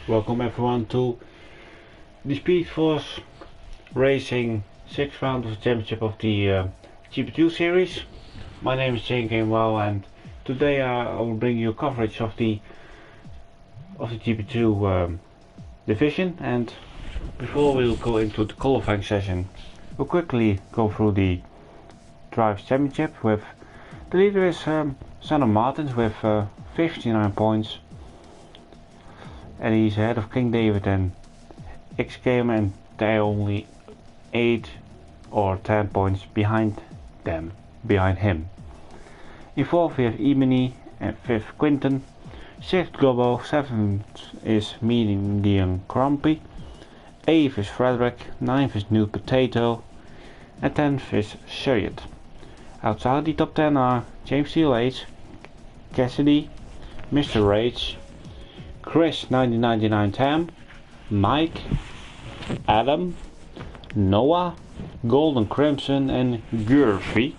Welcome everyone to the Speed Force Racing 6th round of the championship of the GP2 series. My name is Jane Gamewell and today I will bring you coverage of the GP2 division. And before we'll go into the qualifying session, we'll quickly go through the Drivers' Championship. With the leader is Son of Martins with 59 points. And he's ahead of King David and X-Gamer, and they're only 8 or 10 points behind him. In 4th we have Emini, and 5th Quinton, 6th Globo, 7th is Medium Grumpy, 8th is Frederick, 9th is New Potato, and 10th is Sheriot. Outside the top 10 are James TLH, Cassidy, Mr. Rage, Chris 1999 Tam, Mike, Adam, Noah, Golden Crimson and Gurvy.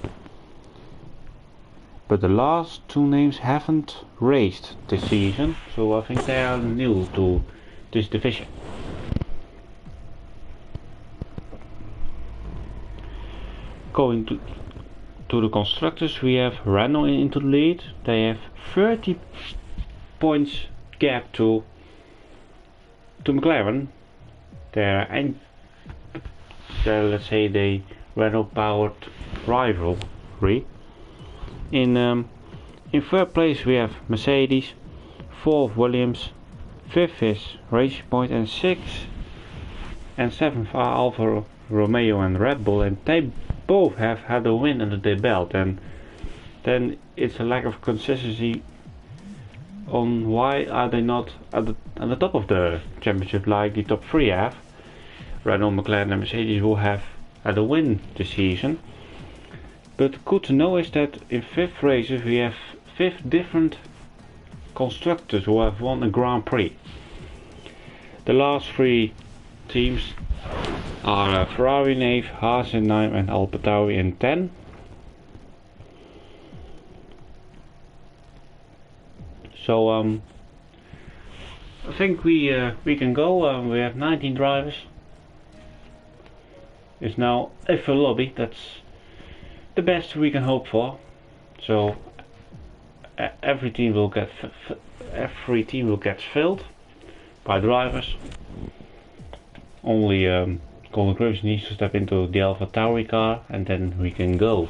But the last two names haven't raced this season, so I think they are new to this division. Going to the constructors, we have Renault into the lead. They have 30 points gap to McLaren. Let's say the Renault powered rivalry. In 3rd place we have Mercedes, 4th Williams, 5th is Racing Point, and 6th and 7th are Alfa Romeo and Red Bull, and they both have had a win under their belt. And then it's a lack of consistency on why are they not at the top of the championship like the top 3 have. Renault, McLaren and Mercedes will have had a win this season. But good to know is that in 5th races we have 5 different constructors who have won a Grand Prix. The last 3 teams are Ferrari in 8th, Haas in 9th and AlphaTauri in 10th. So I think we can go. We have 19 drivers. It's now a full lobby. That's the best we can hope for. So every team will get filled by drivers. Only Golden Crimson needs to step into the AlphaTauri car, and then we can go.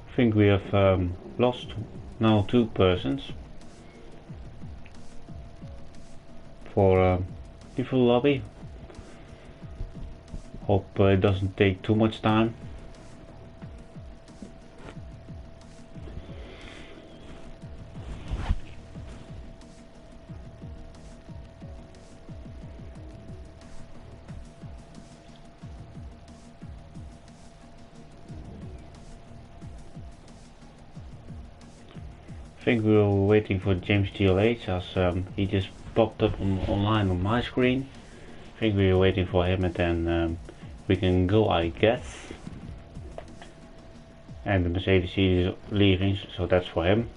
I think we have lost now 2 persons for the full lobby. Hope it doesn't take too much time. I think we were waiting for James TLH as he just popped up online on my screen. I think we were waiting for him, and then we can go, I guess. and the Mercedes seat is leaving, so that's for him.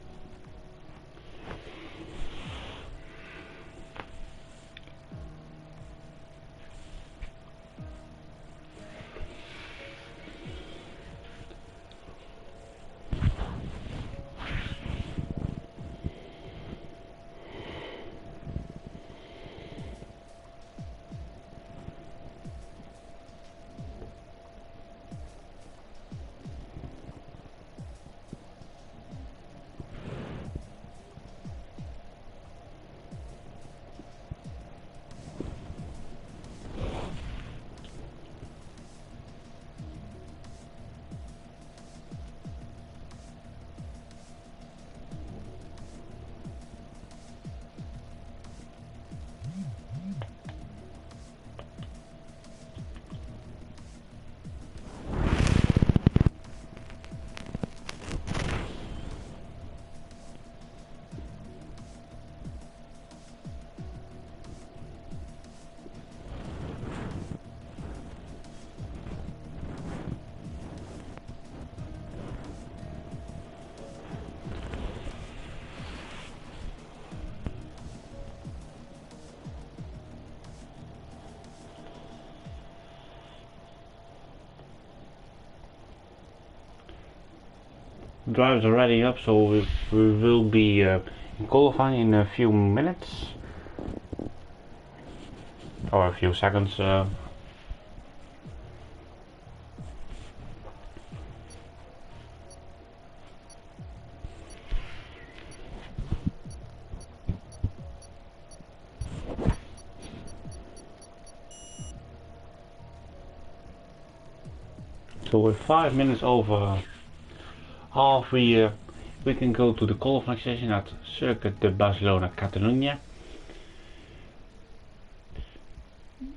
Drivers are ready up, so we will be in qualifying in a few minutes or a few seconds. So with 5 minutes over half, we can go to the qualifying session at Circuit de Barcelona Catalunya.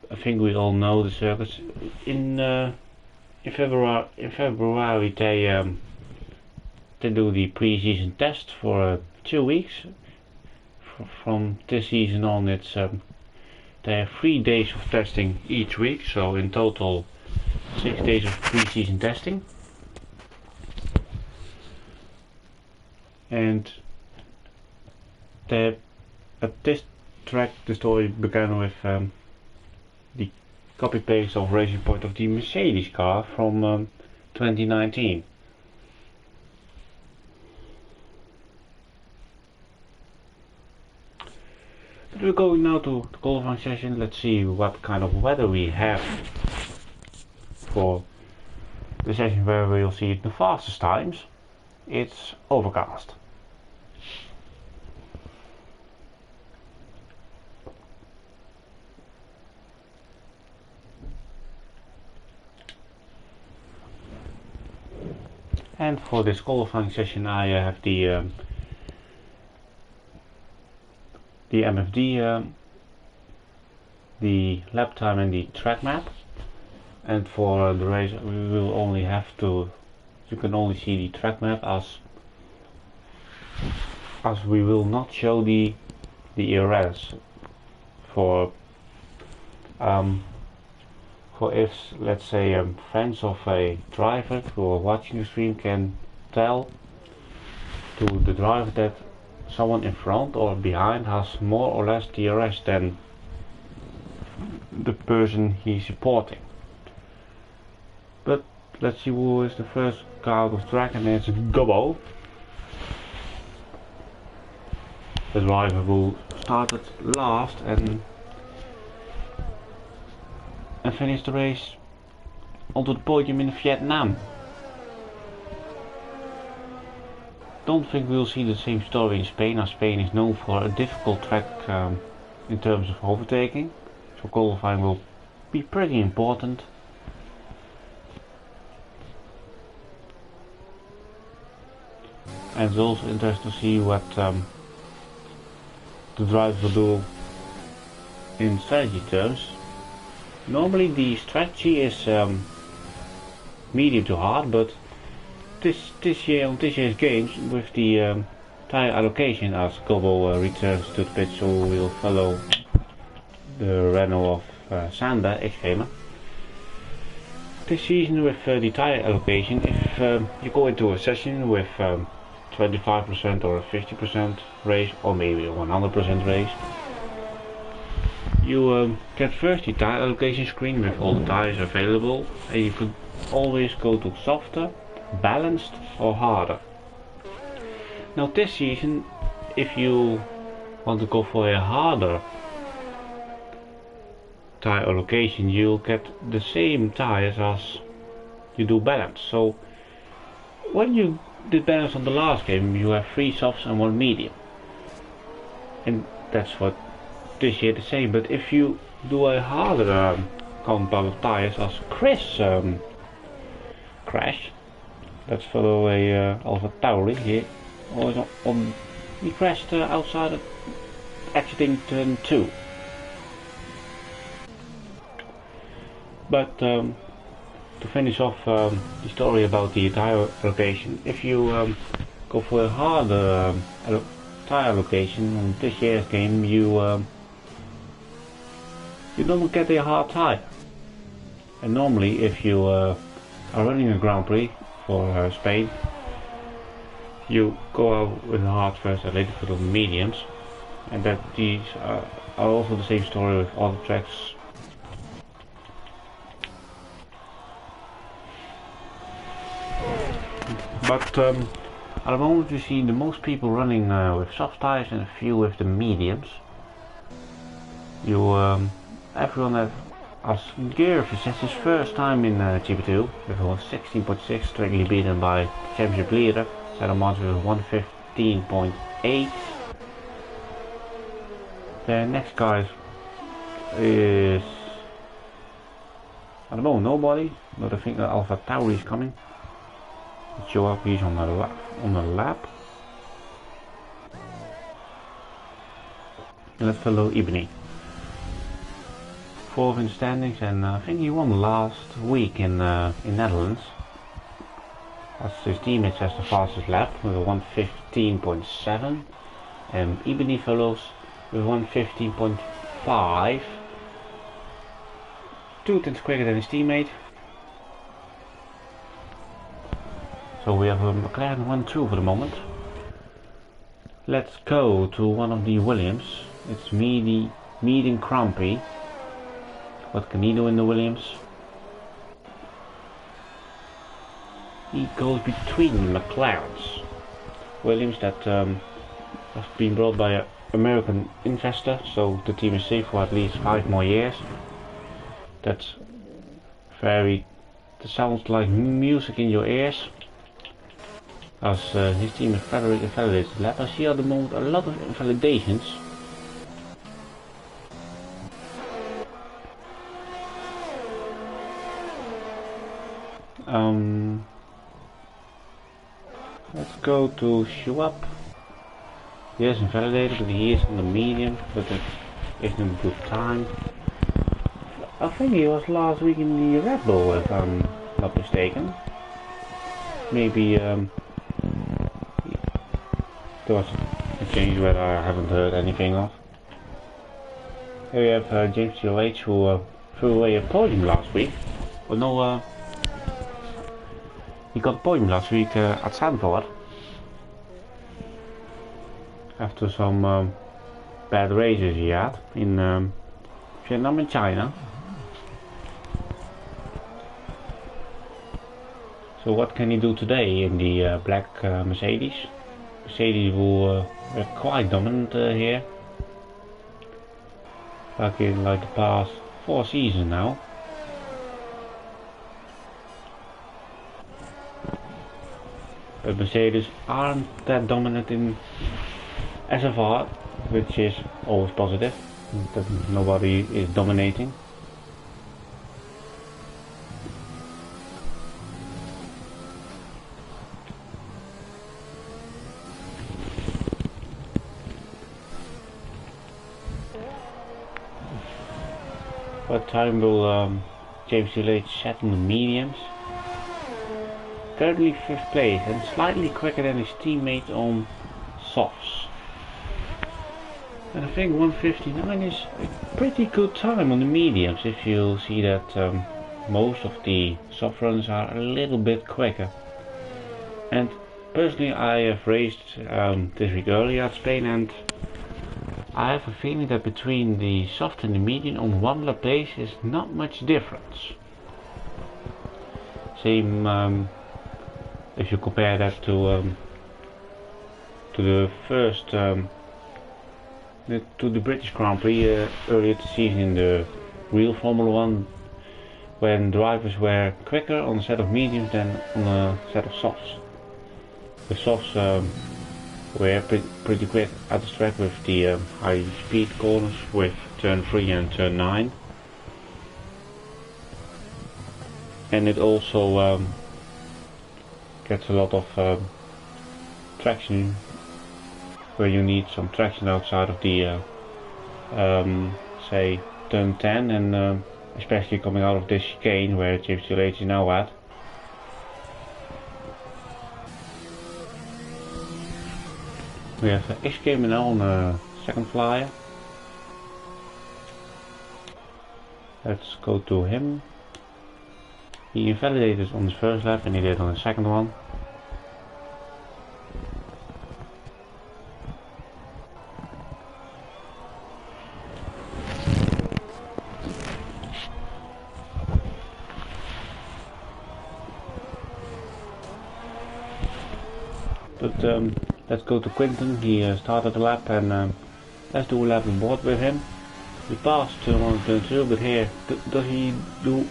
I think we all know the circuits. In February they do the pre-season test for 2 weeks. From this season on, it's they have 3 days of testing each week, so in total 6 days of pre-season testing. And at this track the story began with the copy paste of Racing Point of the Mercedes car from 2019. But we're going now to the qualifying session. Let's see what kind of weather we have for the session where we'll see the fastest times. It's overcast. And for this qualifying session I have the MFD, the lap time and the track map. And for the race we will only have to, you can only see the track map as we will not show the ERS for if, let's say, fans of a driver who are watching the stream can tell to the driver that someone in front or behind has more or less DRS than the person he's supporting. But let's see who is the first car out of track, and it's Gobbo. The driver who started last and finished the race onto the podium in Vietnam. Don't think we'll see the same story in Spain, as Spain is known for a difficult track in terms of overtaking, so qualifying will be pretty important. And it's also interesting to see what the drivers will do in strategy terms. Normally the strategy is medium to hard, but this year on this year's games with the tire allocation, as Gobbo returns to the pit, so we'll follow the Renault of Sander X-Gamer. this season with the tire allocation, if you go into a session with 25% or a 50% race or maybe a 100% race, you get first the tire allocation screen with all the tires available, and you could always go to softer, balanced or harder. Now this season, if you want to go for a harder tire allocation, you'll get the same tires as you do balance. So when you did balance on the last game, you have 3 softs and 1 medium, and that's what this year the same. But if you do a harder compound of tires as Chris crashed, let's follow a Alpha Tauri here, or he crashed outside of exiting turn 2. But to finish off the story about the tire allocation, if you go for a harder tire allocation on this year's game, you don't get a hard tire. And normally, if you are running a Grand Prix for Spain, you go out with a hard first and later for the mediums, and that these are also the same story with other tracks. But at the moment we see the most people running with soft tires and a few with the mediums. Everyone has Gear is his first time in GP2 with a 16.6, strictly beaten by championship leader Saddamans with 115.8. The next guy is at the moment nobody, but I think that Alpha Tauri is coming. Show up, he's on the lap. And let's follow Ibni. 4th in standings, and I think he won last week in Netherlands. As his teammates has the fastest lap with a 115.7, and Ibni follows with 115.5. 2 tenths quicker than his teammate. So we have a McLaren 1-2 for the moment. Let's go to one of the Williams. It's meeting Crumpy. What can he do in the Williams? He goes between McLarens. Williams that has been brought by an American investor, so the team is safe for at least 5 more years. That sounds like music in your ears. As his team is invalidated lap. I see at the moment a lot of invalidations. Let's go to Schwab. He is invalidated, but he is on the medium, but it isn't a good time. I think he was last week in the Red Bull, if I'm not mistaken. Maybe there was a change where I haven't heard anything of. Here we have James GP2 who threw away a podium last week. Well, no, he got a podium last week at Zandvoort. After some bad races he had in Vietnam and China. So what can he do today in the black Mercedes? Mercedes were quite dominant here, like in the past 4 seasons now. But Mercedes aren't that dominant in SFR, which is always positive, that nobody is dominating. What time will James GP2 set in the mediums? Currently 5th place and slightly quicker than his teammate on softs. And I think 1:59 is a pretty good time on the mediums if you see that most of the soft runs are a little bit quicker. And personally, I have raced this week earlier at Spain, and I have a feeling that between the soft and the medium on one lap pace is not much difference. Same if you compare that to the first to the British Grand Prix earlier this season in the real Formula 1, when drivers were quicker on a set of mediums than on a set of softs. The softs were pretty quick at the track with the high speed corners with turn 3 and turn 9. And it also gets a lot of traction, where you need some traction outside of the say turn 10, and especially coming out of this chicane where GP2 is now at. We have XK now on a second flyer. Let's go to him. He invalidated on his first lap and he did on the second one. But let's go to Quinten. He started the lap, and let's do a lap on board with him. We passed turn 1 and turn 2, but here, does he do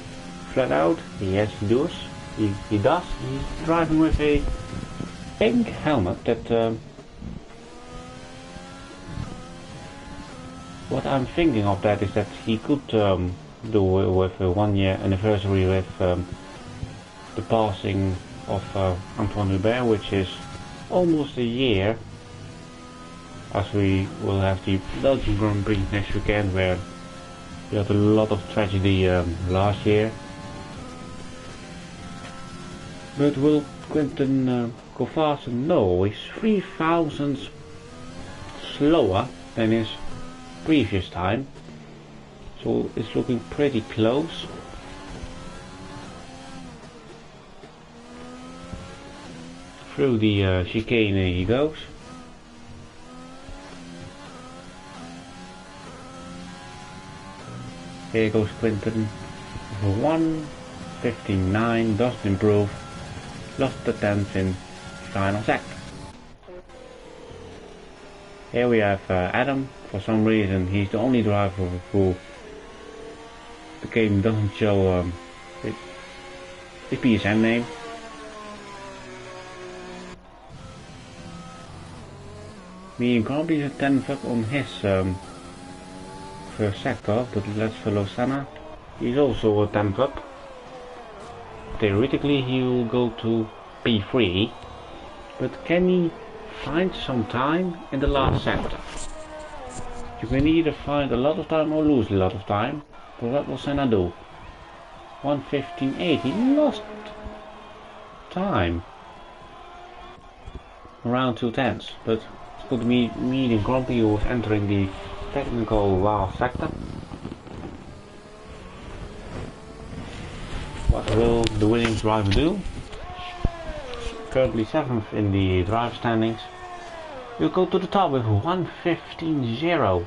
flat out? Yes, he does. He does. He's driving with a pink helmet that what I'm thinking of that is that he could do with a 1 year anniversary with the passing of Antoine Hubert, which is almost a year, as we will have the Belgian Grand Prix next weekend, where we had a lot of tragedy last year. But will Quinten go faster? No, he's 3 thousandths slower than his previous time, so it's looking pretty close. Through the chicane he goes. Here goes Quinten. 1:59, doesn't improve. Lost the 10th in final sector. Here we have Adam. For some reason he's the only driver who the game doesn't show his PSN name. Me and Grumpy is 10th up on his first sector, but let's follow Senna. He's also a 10th up. Theoretically he will go to P3, but can he find some time in the last sector? You can either find a lot of time or lose a lot of time, but what will Senna do? 1:15.8, he lost time. Around 2/10, but could meet and Grumpy, who was entering the technical last sector. What will the Williams driver do? Currently 7th in the driver standings. We'll go to the top with 1:15.0.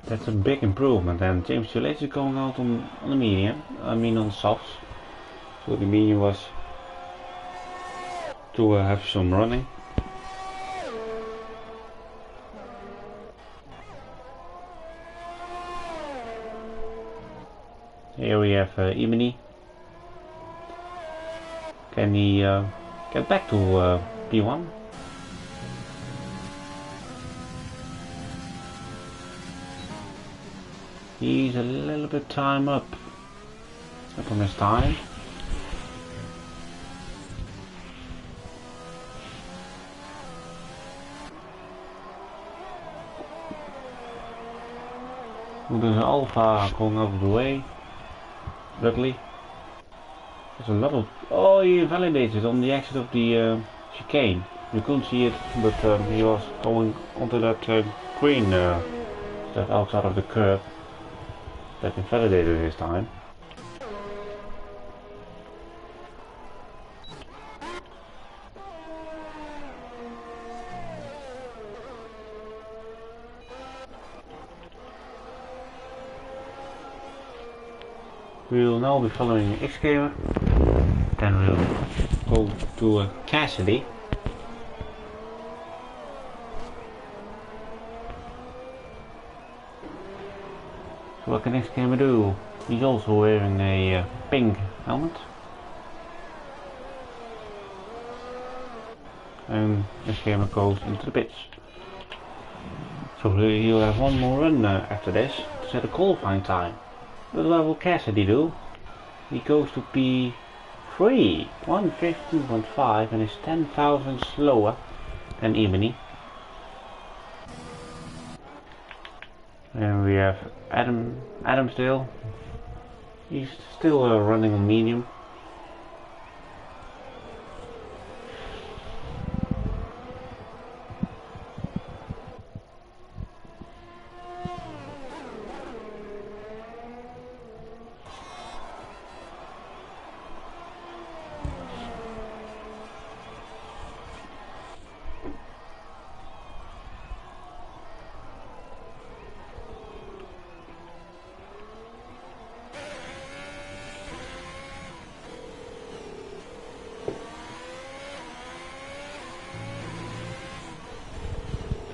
That's a big improvement, and James Gillette is going out on the medium, I mean on softs. So the medium was to have some running. Here we have Imani. Can he get back to P1? He's a little bit time up on his time. There's an Alpha going over the way. Luckily. There's a lot of... Oh, he invalidated on the exit of the chicane. You couldn't see it, but he was going onto that green step outside of the curb. That invalidated his time. We'll now be following X-Gamer, then we'll go to Cassidy. So what can X-Gamer do? He's also wearing a pink helmet. And X-Gamer goes into the pits. So he'll have one more run after this to set a qualifying time. But what will Cassidy do? He goes to P3, 1:15.5, and is 10 thousandths slower than Ebony. And we have Adam still. He's still running on medium.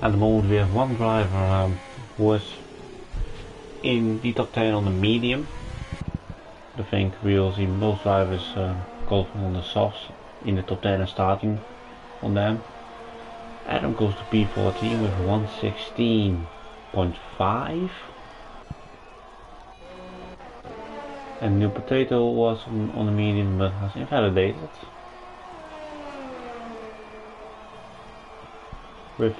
At the moment we have one driver who was in the top 10 on the medium. I think we'll see most drivers golfing on the softs in the top 10 and starting on them. Adam goes to P14 with 1:16.5. And New Potato was on the medium but has invalidated. With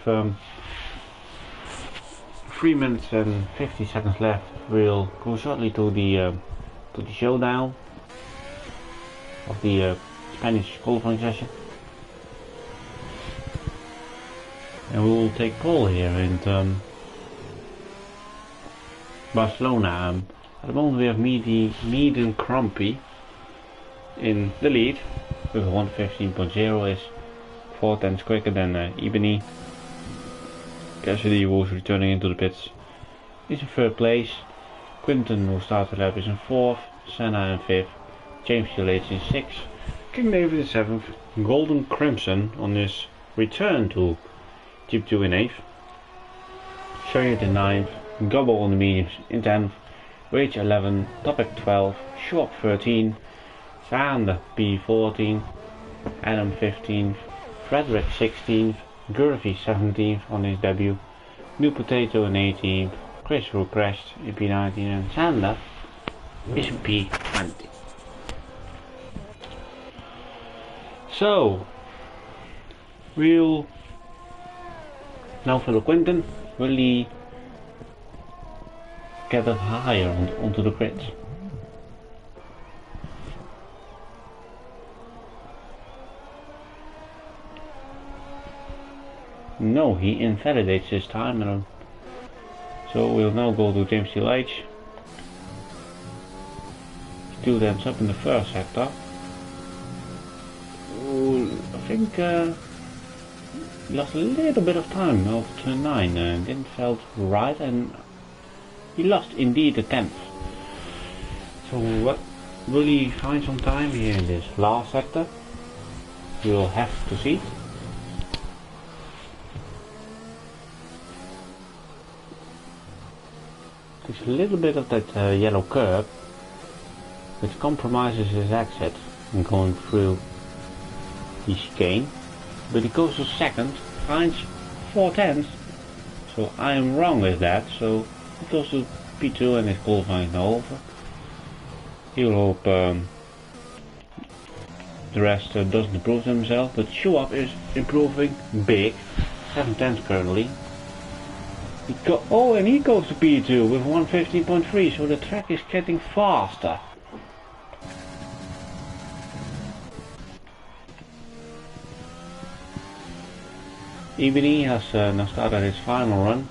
3 minutes and 50 seconds left, we'll go shortly to the showdown of the Spanish qualifying session, and we will take pole here in Barcelona. At the moment we have Mead and Crumpy in the lead with 1:15.0, is 4 tenths quicker than Ebony. Cassidy, who is returning into the pits, is in 3rd place. Quinton, who started the lap, is in 4th. Senna in 5th. James Gillette in 6th. King David in 7th. Golden Crimson on his return to GP2 in 8th. Chariot in 9th. Gobble on the mediums in 10th. Rage 11. Topic 12. Schwab 13. Sander P14. Adam 15th. Frederick 16th. Gurvey 17th on his debut. New Potato in 18th. Chris who crashed in P19, and Sander is in P20. So we'll now follow Quinton. Will he get up higher onto the grid? No, he invalidates his time, so we'll now go to James LH. 2 tenths up in the 1st sector. I think he lost a little bit of time off turn 9, didn't felt right, and he lost indeed a tenth. So what will he find some time here in this last sector? We'll have to see. There's a little bit of that yellow curb which compromises his exit and going through the chicane, but he goes to 2nd, finds 4 tenths, so I am wrong with that. So he goes to P2 and his qualifying is now over. He'll hope the rest doesn't improve themselves, but Schwab is improving big, 7 tenths currently. And he goes to P2 with 1:15.3, so the track is getting faster. Ebony has now started his final run.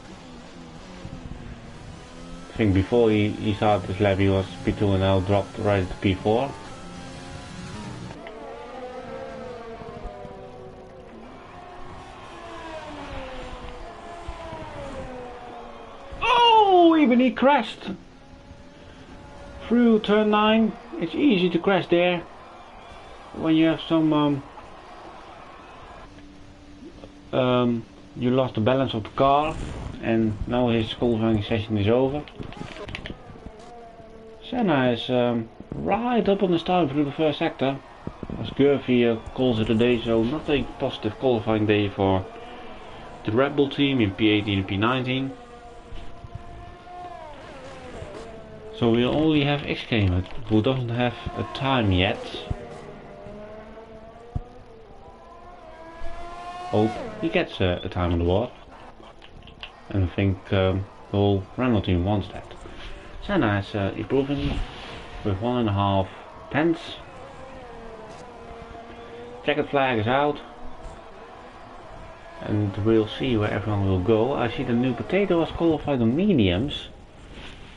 think before he started this lap he was P2 and now dropped right to P4. Oh, even he crashed through turn 9. It's easy to crash there when you have some you lost the balance of the car, and now his qualifying session is over. Senna is right up on the start through the first sector, as Gervie calls it a day, so not a positive qualifying day for the Red Bull team in P18 and P19. So we only have XK who doesn't have a time yet. Hope he gets a time on the board, and I think the whole Renault team wants that. Senna is improving with 1.5 tenths. Checkered flag is out, and we'll see where everyone will go. I see the new potato was qualified on mediums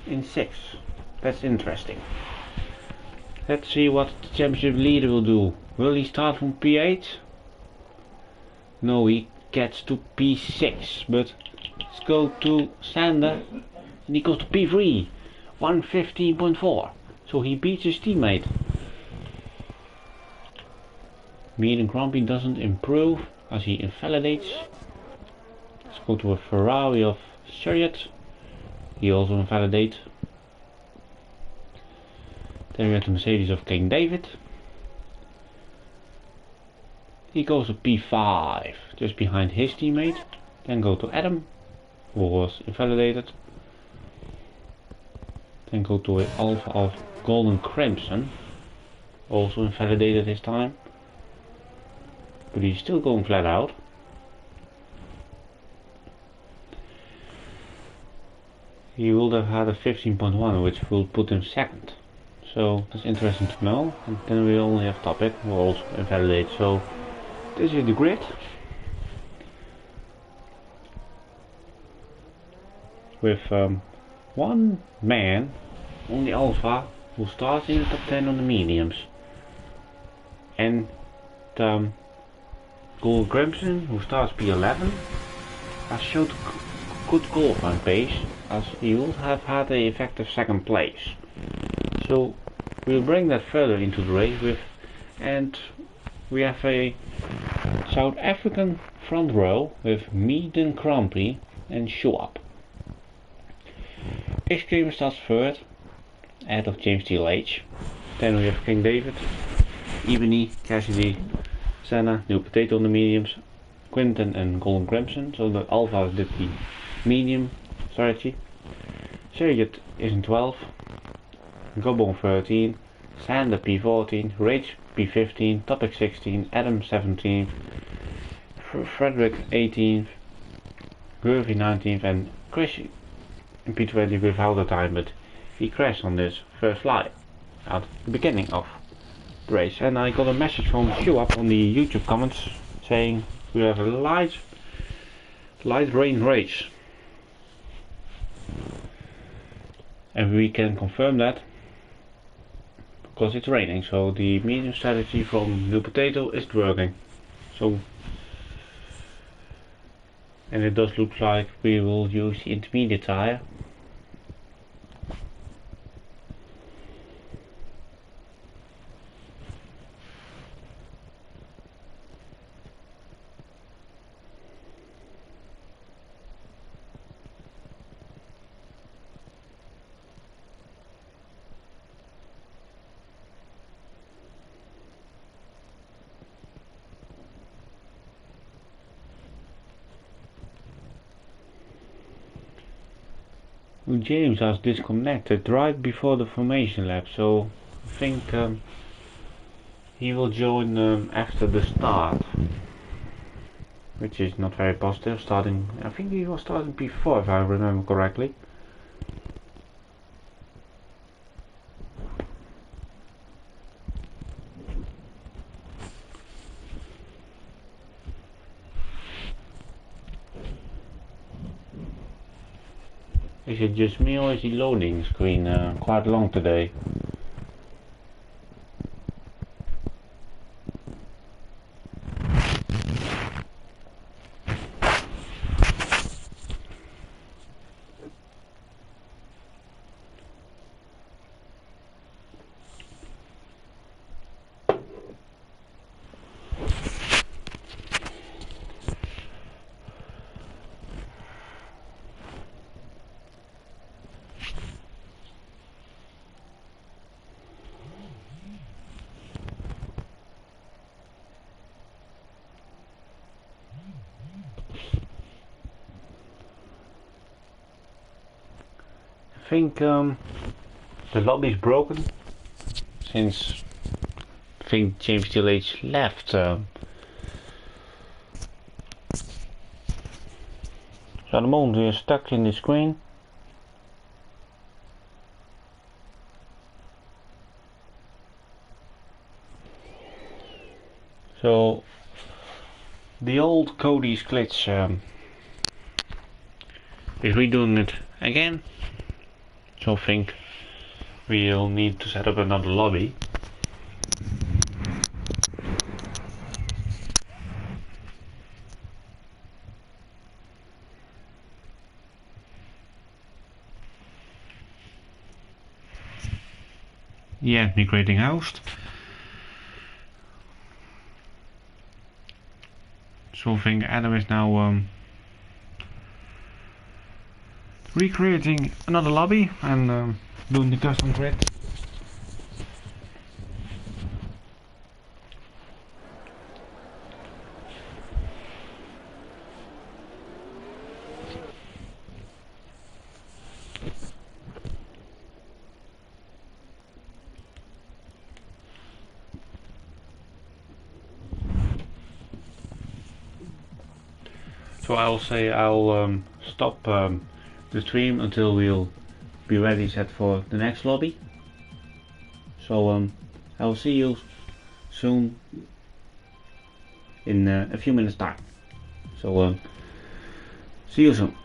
in 6th. That's interesting. Let's see what the championship leader will do. Will he start from P8? No, he gets to P6, but let's go to Sander, and he goes to P3, 1:15.4. So he beats his teammate. Mean Grumpy doesn't improve as he invalidates. Let's go to a Ferrari of Chariot. He also invalidates. Then we have the Mercedes of King David. He goes to P5, just behind his teammate. Then go to Adam, who was invalidated. Then go to an Alpha of Golden Crimson, also invalidated this time. But he's still going flat out. He would have had a 15.1, which will put him second. So that's interesting to know. And then we only have Topic, who also invalidated. So this is the grid. With one man on the Alpha who starts in the top 10 on the mediums. And Golden Crimson, who starts P11, has showed good qualifying pace, as he would have had an effective second place. So we'll bring that further into the race with, and we have a South African front row with Meaden Crumpy and Schwab. Extreme starts third, ahead of James TLH. Then we have King David, Ebony, Cassidy, Senna, New Potato on the mediums, Quinton and Golden Crimson. So the Alphas did the medium strategy. Chariot is in 12, Gobon 13, Sander P14, Rage P15, Topic 16, Adam 17th, Frederick 18th, Gervie 19th, and Chris in P20 without a time, but he crashed on this first flight at the beginning of the race. And I got a message from Schwab on the YouTube comments saying we have a light rain race, and we can confirm that because it's raining. So the medium strategy from New Potato is working. So, and it does look like we will use the intermediate tire. James has disconnected right before the formation lap, so I think he will join after the start, which is not very positive. Starting, I think he was starting P4 if I remember correctly. Is it just me or is the loading screen quite long today? I think the lobby is broken since I think James DLH left. So at the moment we are stuck in the screen. So the old Cody's glitch is redoing it again. So I think we'll need to set up another lobby. Yeah, migrating host. So I think Adam is now recreating another lobby and doing the custom grid. So I'll say I'll stop the stream until we'll be ready set for the next lobby. So I'll see you soon in a few minutes time. So see you soon.